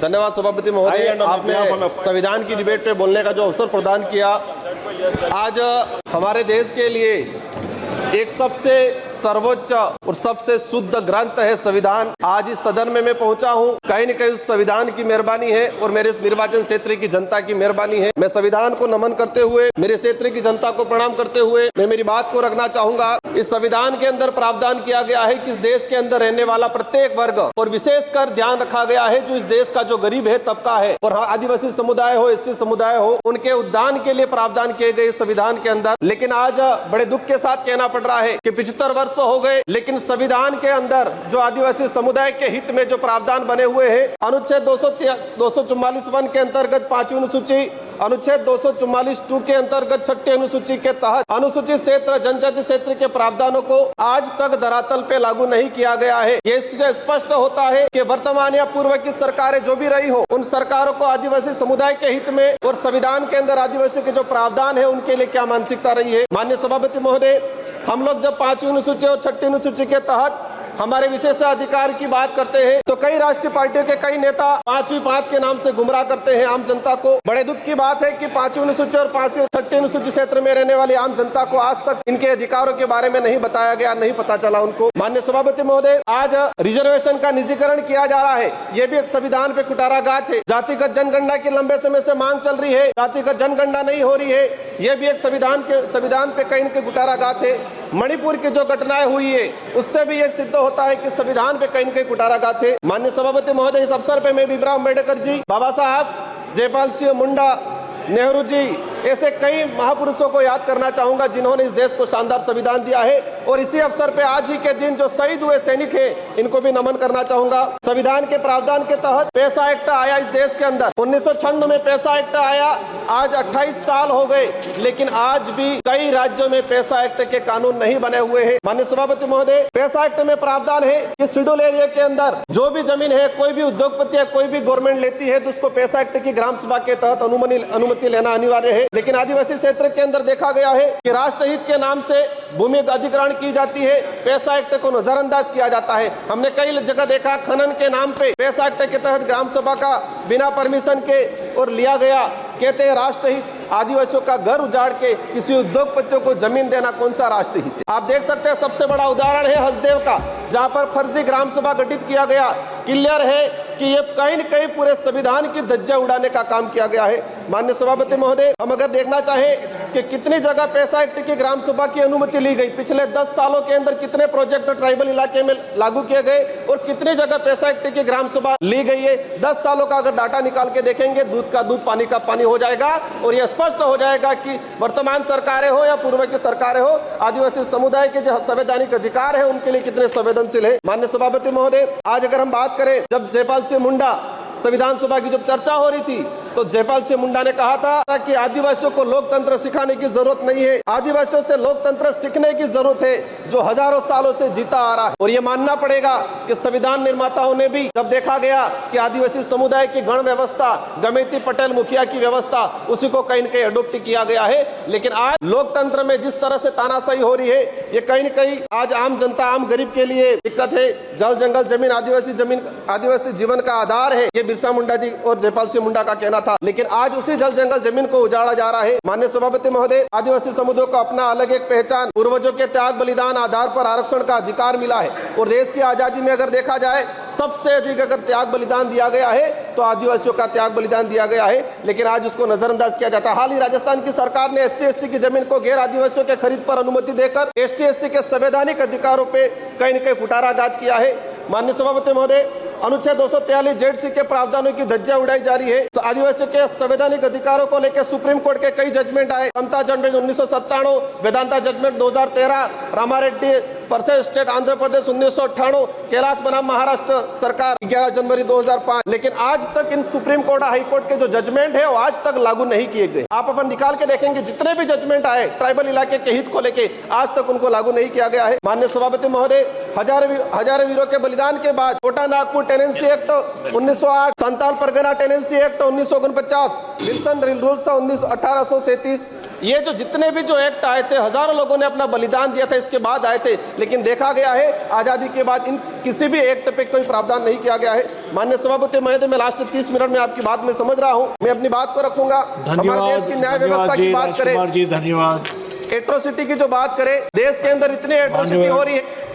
धन्यवाद सभापति महोदय, आपने संविधान की डिबेट पे बोलने का जो अवसर प्रदान किया। आज हमारे देश के लिए एक सबसे सर्वोच्च और सबसे शुद्ध ग्रंथ है संविधान। आज इस सदन में मैं पहुंचा हूं, कहीं न कहीं उस संविधान की मेहरबानी है और मेरे निर्वाचन क्षेत्र की जनता की मेहरबानी है। मैं संविधान को नमन करते हुए, मेरे क्षेत्र की जनता को प्रणाम करते हुए मैं मेरी बात को रखना चाहूंगा। इस संविधान के अंदर प्रावधान किया गया है कि इस देश के अंदर रहने वाला प्रत्येक वर्ग और विशेषकर ध्यान रखा गया है जो इस देश का जो गरीब है तबका है और आदिवासी समुदाय हो, एससी समुदाय हो, उनके उद्धार के लिए प्रावधान किए गए संविधान के अंदर। लेकिन आज बड़े दुख के साथ कहना पड़ रहा है कि 75 वर्ष हो गए, लेकिन संविधान के अंदर जो आदिवासी समुदाय के हित में जो प्रावधान बने हुए हैं, अनुच्छेद 244(1) के अंतर्गत 5वीं अनुसूची, अनुच्छेद 244(2) के अंतर्गत 6ठी अनुसूची के तहत अनुसूचित क्षेत्र, जनजाति क्षेत्र के प्रावधानों को आज तक धरातल पे लागू नहीं किया गया है। ये स्पष्ट होता है कि वर्तमान या पूर्व की सरकारें जो भी रही हो, उन सरकारों को आदिवासी समुदाय के हित में और संविधान के अंदर आदिवासी के जो प्रावधान है उनके लिए क्या मानसिकता रही है। माननीय सभापति महोदय, हम लोग जब 5वीं अनुसूची और 6ठी अनुसूची के तहत हमारे विशेषाधिकार की बात करते हैं तो कई राष्ट्रीय पार्टियों के कई नेता 5वीं के नाम से गुमराह करते हैं आम जनता को। बड़े दुख की बात है कि 5वीं अनुसूची और 5वीं 6ठी अनुसूची क्षेत्र में रहने वाली आम जनता को आज तक इनके अधिकारों के बारे में नहीं बताया गया, नहीं पता चला उनको। माननीय सभापति महोदय, आज रिजर्वेशन का निजीकरण किया जा रहा है, ये भी एक संविधान पे कुटाराघात है। जातिगत जनगणना की लंबे समय से मांग चल रही है, जातिगत जनगणना नहीं हो रही है, ये भी एक संविधान पे कहीं न कहीं कुटाराघात है। मणिपुर की जो घटनाएं हुई है उससे भी ये सिद्ध होता है कि संविधान पे कहीं न कहीं कुटाराघात है। माननीय सभापति महोदय, इस अवसर पे मैं भीमराव अम्बेडकर जी, बाबा साहब, जयपाल सिंह मुंडा, नेहरू जी, ऐसे कई महापुरुषों को याद करना चाहूंगा जिन्होंने इस देश को शानदार संविधान दिया है। और इसी अवसर पे आज ही के दिन जो शहीद हुए सैनिक हैं, इनको भी नमन करना चाहूंगा। संविधान के प्रावधान के तहत पैसा एक्ट आया इस देश के अंदर, 1996 में पैसा एक्ट आया। आज 28 साल हो गए, लेकिन आज भी कई राज्यों में पैसा एक्ट के कानून नहीं बने हुए हैं। माननीय सभापति महोदय, पैसा एक्ट में प्रावधान है कि शेड्यूल एरिया के अंदर जो भी जमीन है, कोई भी उद्योगपति या कोई भी गवर्नमेंट लेती है तो उसको पैसा एक्ट की ग्राम सभा के तहत अनुमति लेना अनिवार्य है। लेकिन आदिवासी क्षेत्र के अंदर देखा गया है कि राष्ट्रहित के नाम से भूमि अधिग्रहण की जाती है, पैसा एक्ट को नजरअंदाज किया जाता है। हमने कई जगह देखा खनन के नाम पे पैसा एक्ट के तहत ग्राम सभा का बिना परमिशन के और लिया गया। कहते हैं राष्ट्रहित, आदिवासियों का घर उजाड़ के किसी उद्योगपतियों को जमीन देना कौन सा राष्ट्रहित है। आप देख सकते हैं सबसे बड़ा उदाहरण है हसदेव का, जहां पर फर्जी ग्राम सभा गठित किया गया। क्लियर है कि ये कहीं न कहीं पूरे संविधान की धज्जियां उड़ाने का काम किया गया है। माननीय सभापति महोदय, हम अगर देखना चाहें कि कितनी जगह पैसा एक्ट की ग्राम सभा की अनुमति ली गई, पिछले 10 सालों के अंदर कितने प्रोजेक्ट ट्राइबल इलाके में लागू किए गए और कितनी जगह पैसा एक्ट की ग्राम सभा ली गई है। 10 सालों का अगर डाटा निकाल के देखेंगे, दूध का दूध, पानी का पानी हो जाएगा और यह स्पष्ट हो जाएगा कि वर्तमान सरकारें हो या पूर्व की सरकारें हो, आदिवासी समुदाय के जो संवैधानिक अधिकार है उनके लिए कितने संवेदनशील है। माननीय सभापति महोदय, आज अगर हम बात करें, जब जयपाल सिंह मुंडा संविधान सभा की जब चर्चा हो रही थी तो जयपाल सिंह मुंडा ने कहा था कि आदिवासियों को लोकतंत्र सिखाने की जरूरत नहीं है, आदिवासियों से लोकतंत्र सीखने की जरूरत है जो हजारों सालों से जीता आ रहा है। और ये मानना पड़ेगा कि संविधान निर्माताओं ने भी जब देखा गया कि आदिवासी समुदाय की गण व्यवस्था, गमेती पटेल मुखिया की व्यवस्था, उसी को कहीं न कहीं अडोप्ट किया गया है। लेकिन आज लोकतंत्र में जिस तरह से तानाशाही हो रही है, ये कहीं न कहीं आज आम जनता, आम गरीब के लिए दिक्कत है। जल जंगल जमीन, आदिवासी जीवन का आधार है, ये बिरसा मुंडा जी और जयपाल सिंह मुंडा का कहना था। लेकिन आज उसी जल जंगल जमीन को उजाड़ा जा रहा है। माननीय सभापति महोदय, आदिवासी समुदाय को अपना अलग एक पहचान, पूर्वजों के त्याग बलिदान आधार पर आरक्षण का अधिकार मिला है। और देश की आजादी में अगर देखा जाए, सबसे अधिक अगर त्याग बलिदान दिया गया है तो आदिवासियों का त्याग बलिदान दिया गया है। लेकिन आज उसको नजरअंदाज किया जाता है। हाल ही राजस्थान की सरकार ने ST/SC की जमीन को गैर आदिवासियों के खरीद पर अनुमति देकर ST/SC के संवैधानिक अधिकारों पे कहीं न कहीं कुटाराघात किया है। माननीय सभापति महोदय, अनुच्छेद 243 ZC के प्रावधानों की धज्जियां उड़ाई जा रही है। आदिवासियों के संवैधानिक अधिकारों को लेकर सुप्रीम कोर्ट के कई जजमेंट आए। Samatha judgement 1997, Vedanta judgement 2013, Ramareddy versus state Andhra Pradesh 1998, Kailash बनाम महाराष्ट्र सरकार 11 जनवरी 2005। लेकिन आज तक इन सुप्रीम कोर्ट, हाई कोर्ट के जो जजमेंट है वो आज तक लागू नहीं किए गए। आप अपन निकाल के देखेंगे, जितने भी जजमेंट आए ट्राइबल इलाके के हित को लेके, आज तक उनको लागू नहीं किया गया है। माननीय सभापति महोदय, हजारों वीरों के बलिदान के बाद Chota Nagpur tenancy act 1908, Santal Pargana tenancy act 1949, Wilson rules 1837, ये जो जितने भी जो एक्ट आए थे, हजारों लोगों ने अपना बलिदान दिया था, इसके बाद आए थे, लेकिन देखा गया है आजादी के बाद इन किसी भी एक्ट पे कोई प्रावधान नहीं किया गया है। माननीय सभापति महोदय, मैं लास्ट 30 मिनट में आपकी बात में समझ रहा हूं, मैं अपनी बात को रखूंगा। हमारे देश की न्याय व्यवस्था की बात करें, धन्यवाद। एट्रोसिटी की जो बात करें, देश के अंदर इतनी एट्रोसिटी हो रही है,